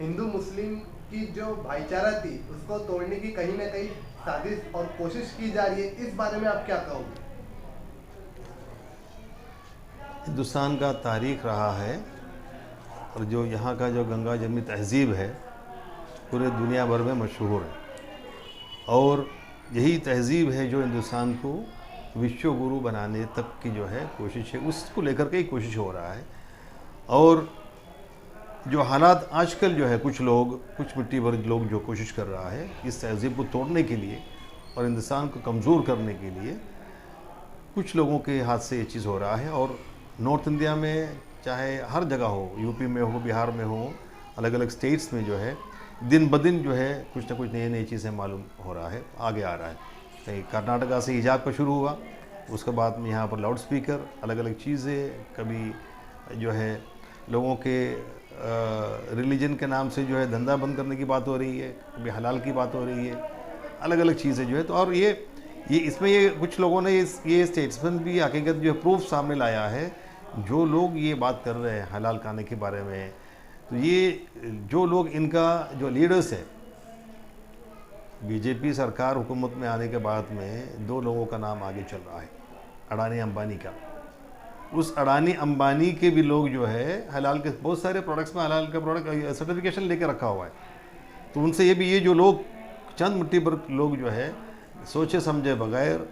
हिंदू मुस्लिम की जो भाईचारा थी उसको तोड़ने की कहीं ना कहीं साजिश और कोशिश की जा रही है, इस बारे में आप क्या कहोगे? हिंदुस्तान का तारीख रहा है और जो यहाँ का जो गंगा जमनी तहज़ीब है पूरे दुनिया भर में मशहूर है, और यही तहज़ीब है जो हिंदुस्तान को विश्व गुरु बनाने तक की जो है कोशिश है, उसको लेकर के ही कोशिश हो रहा है। और जो हालात आजकल जो है, कुछ मिट्टी भर लोग जो कोशिश कर रहा है इस तहज़ीब को तोड़ने के लिए और हिंदुस्तान को कमज़ोर करने के लिए, कुछ लोगों के हाथ से ये चीज़ हो रहा है। और नॉर्थ इंडिया में चाहे हर जगह हो, यूपी में हो, बिहार में हो, अलग अलग स्टेट्स में जो है दिन ब दिन जो है कुछ ना कुछ नई नई चीज़ें मालूम हो रहा है, आगे आ रहा है। कहीं कर्नाटका से हिजाब का शुरू हुआ, उसके बाद में यहाँ पर लाउड स्पीकर, अलग अलग चीज़ें, कभी जो है लोगों के रिलीजन के नाम से जो है धंधा बंद करने की बात हो रही है, कभी हलाल की बात हो रही है, अलग अलग चीज़ें जो है। तो और ये इसमें ये कुछ लोगों ने ये स्टेट्समैन भी हकीकत जो है प्रूफ सामने लाया है। जो लोग ये बात कर रहे हैं हलाल खाने के बारे में, तो ये जो लोग, इनका जो लीडर्स है, बीजेपी सरकार हुकूमत में आने के बाद में दो लोगों का नाम आगे चल रहा है, अडानी अंबानी का। उस अडानी अंबानी के भी लोग जो है हलाल के बहुत सारे प्रोडक्ट्स में हलाल का प्रोडक्ट सर्टिफिकेशन लेके रखा हुआ है। तो उनसे ये जो लोग, चंद मुट्ठी पर लोग जो है सोचे समझे बगैर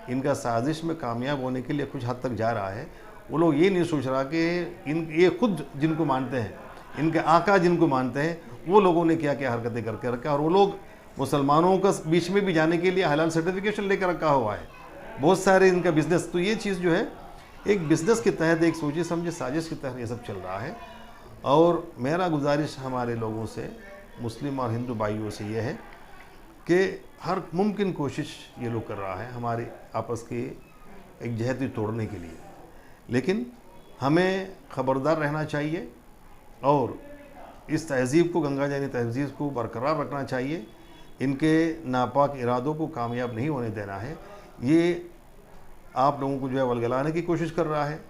इनका साजिश में कामयाब होने के लिए कुछ हद तक जा रहा है। वो लोग ये नहीं सोच रहा कि ये खुद जिनको मानते हैं, इनके आका जिनको मानते हैं, वो लोगों ने क्या क्या हरकतें करके रखा, और वो लोग मुसलमानों का बीच में भी जाने के लिए हलाल सर्टिफिकेशन लेकर रखा हुआ है, बहुत सारे इनका बिजनेस। तो ये चीज़ जो है एक बिज़नेस के तहत, एक सोचे समझे साजिश के तहत ये सब चल रहा है। और मेरा गुजारिश हमारे लोगों से, मुस्लिम और हिंदू भाइयों से ये है कि हर मुमकिन कोशिश ये लोग कर रहा है हमारे आपस के एक जहती तोड़ने के लिए, लेकिन हमें ख़बरदार रहना चाहिए और इस तहज़ीब को, गंगा जमनी तहज़ीब को बरकरार रखना चाहिए। इनके नापाक इरादों को कामयाब नहीं होने देना है। ये आप लोगों को जो है वलगलाने की कोशिश कर रहा है,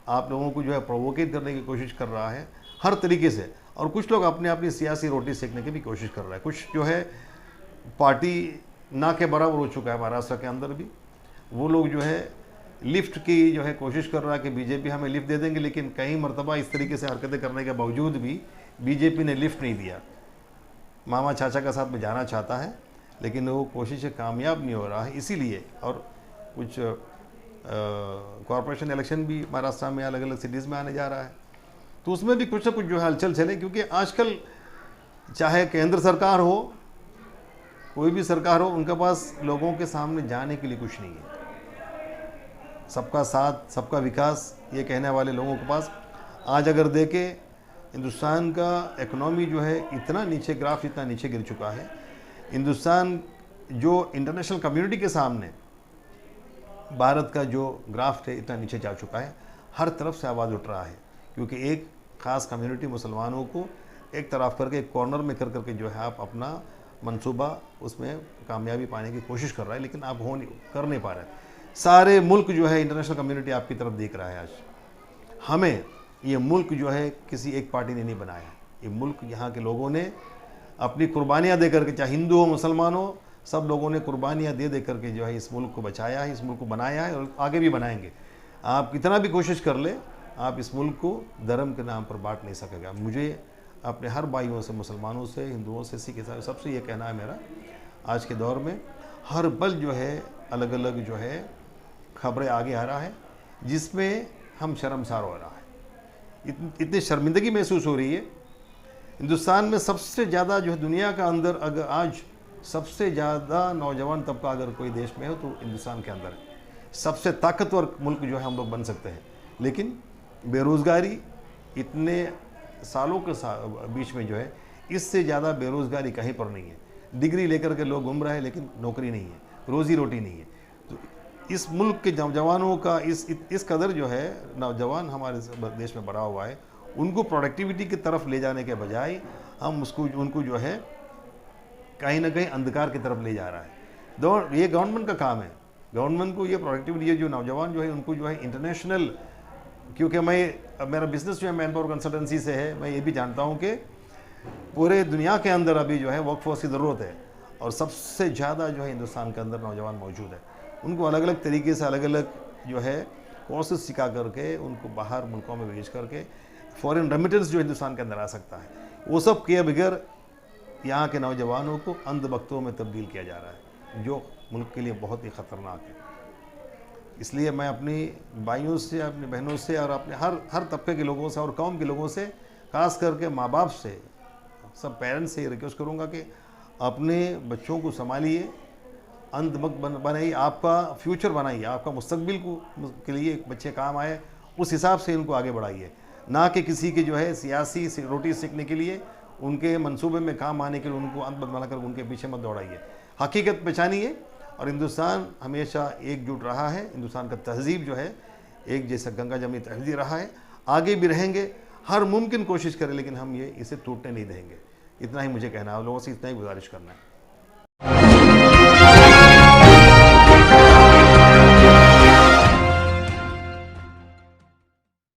आप लोगों को जो है प्रोवोकेट करने की कोशिश कर रहा है हर तरीके से। और कुछ लोग अपनी सियासी रोटी सेकने की भी कोशिश कर रहा है। कुछ जो है पार्टी ना के बराबर हो चुका है महाराष्ट्र के अंदर भी, वो लोग जो है लिफ्ट की जो है कोशिश कर रहा है कि बीजेपी हमें लिफ्ट दे देंगे, लेकिन कई मरतबा इस तरीके से हरकतें करने के बावजूद भी बीजेपी ने लिफ्ट नहीं दिया। मामा चाचा का साथ में जाना चाहता है, लेकिन वो कोशिश कामयाब नहीं हो रहा है। इसीलिए, और कुछ कॉरपोरेशन इलेक्शन भी महाराष्ट्र में अलग अलग सिटीज़ में आने जा रहा है, तो उसमें भी कुछ ना कुछ जो है हलचल चले। क्योंकि आजकल चाहे केंद्र सरकार हो, कोई भी सरकार हो, उनके पास लोगों के सामने जाने के लिए कुछ नहीं है। सबका साथ सबका विकास ये कहने वाले लोगों के पास आज अगर देखें, हिंदुस्तान का इकोनॉमी जो है इतना नीचे, ग्राफ इतना नीचे गिर चुका है। हिंदुस्तान जो इंटरनेशनल कम्युनिटी के सामने भारत का जो ग्राफ है इतना नीचे जा चुका है। हर तरफ से आवाज़ उठ रहा है, क्योंकि एक ख़ास कम्युनिटी मुसलमानों को एक तरफ करके, एक कॉर्नर में कर करके जो है आप अपना मंसूबा उसमें कामयाबी पाने की कोशिश कर रहा है, लेकिन आप कर नहीं पा रहे। सारे मुल्क जो है, इंटरनेशनल कम्युनिटी आपकी तरफ देख रहा है। आज हमें ये मुल्क जो है किसी एक पार्टी ने नहीं बनाया, ये मुल्क यहाँ के लोगों ने अपनी कुर्बानियाँ दे करके, चाहे हिंदू हो मुसलमान हो, सब लोगों ने कुर्बानियाँ दे करके जो है इस मुल्क को बचाया है, इस मुल्क को बनाया है, और आगे भी बनाएंगे। आप कितना भी कोशिश कर ले, आप इस मुल्क को धर्म के नाम पर बांट नहीं सकेगा। मुझे अपने हर भाइयों से, मुसलमानों से, हिंदुओं से, सिख ईसाई सबसे ये कहना है मेरा, आज के दौर में हर पल जो है अलग अलग जो है खबरें आगे आ रहा है, जिसमें हम शर्मसार हो रहा है। इतनी शर्मिंदगी महसूस हो रही है। हिंदुस्तान में सबसे ज़्यादा जो है दुनिया का अंदर, अगर आज सबसे ज़्यादा नौजवान तबका अगर कोई देश में हो तो हिंदुस्तान के अंदर है। सबसे ताकतवर मुल्क जो है हम लोग बन सकते हैं, लेकिन बेरोज़गारी इतने सालों के बीच में जो है, इससे ज़्यादा बेरोज़गारी कहीं पर नहीं है। डिग्री लेकर के लोग घूम रहे हैं, लेकिन नौकरी नहीं है, रोज़ी रोटी नहीं है। तो इस मुल्क के नौजवानों का इस कदर जो है नौजवान हमारे देश में बढ़ा हुआ है, उनको प्रोडक्टिविटी की तरफ ले जाने के बजाय हम उनको जो है कहीं ना कहीं अंधकार की तरफ ले जा रहा है। ये गवर्नमेंट का काम है, गवर्नमेंट को ये प्रोडक्टिविटी, ये जो नौजवान जो है उनको जो है इंटरनेशनल, क्योंकि मेरा बिज़नेस जो है मैन पावर कंसल्टेंसी से है, मैं ये भी जानता हूँ कि पूरे दुनिया के अंदर अभी जो है वर्कफोर्स की ज़रूरत है, और सबसे ज़्यादा जो है हिंदुस्तान के अंदर नौजवान मौजूद है। उनको अलग अलग तरीके से अलग अलग जो है कोर्सेज सिखा करके उनको बाहर मुल्कों में भेज करके फॉरेन रेमिटेंस जो हिंदुस्तान के अंदर आ सकता है, वो सब किए बगैर यहाँ के नौजवानों को अंधभक्तों में तब्दील किया जा रहा है, जो मुल्क के लिए बहुत ही ख़तरनाक है। इसलिए मैं अपनी भाइयों से, अपनी बहनों से और अपने हर तबके के लोगों से और कौम के लोगों से, ख़ास करके माँ बाप से, सब पेरेंट्स से रिक्वेस्ट करूँगा कि अपने बच्चों को संभालिए, अंधभक्त बनाइए, आपका फ्यूचर बनाइए, आपका मुस्तकबिल के लिए बच्चे काम आए, उस हिसाब से इनको आगे बढ़ाइए, ना कि किसी के जो है सियासी रोटी सीखने के लिए, उनके मंसूबे में काम आने के लिए उनको अंधभक्त बनाकर उनके पीछे मत दौड़ाइए। हकीकत पहचानिए, और हिंदुस्तान हमेशा एकजुट रहा है, हिंदुस्तान का तहज़ीब जो है एक जैसा गंगा जमनी तहज़ीब रहा है, आगे भी रहेंगे, हर मुमकिन कोशिश करें, लेकिन हम इसे टूटने नहीं देंगे। इतना ही मुझे कहना है, लोगों से इतना ही गुजारिश करना है।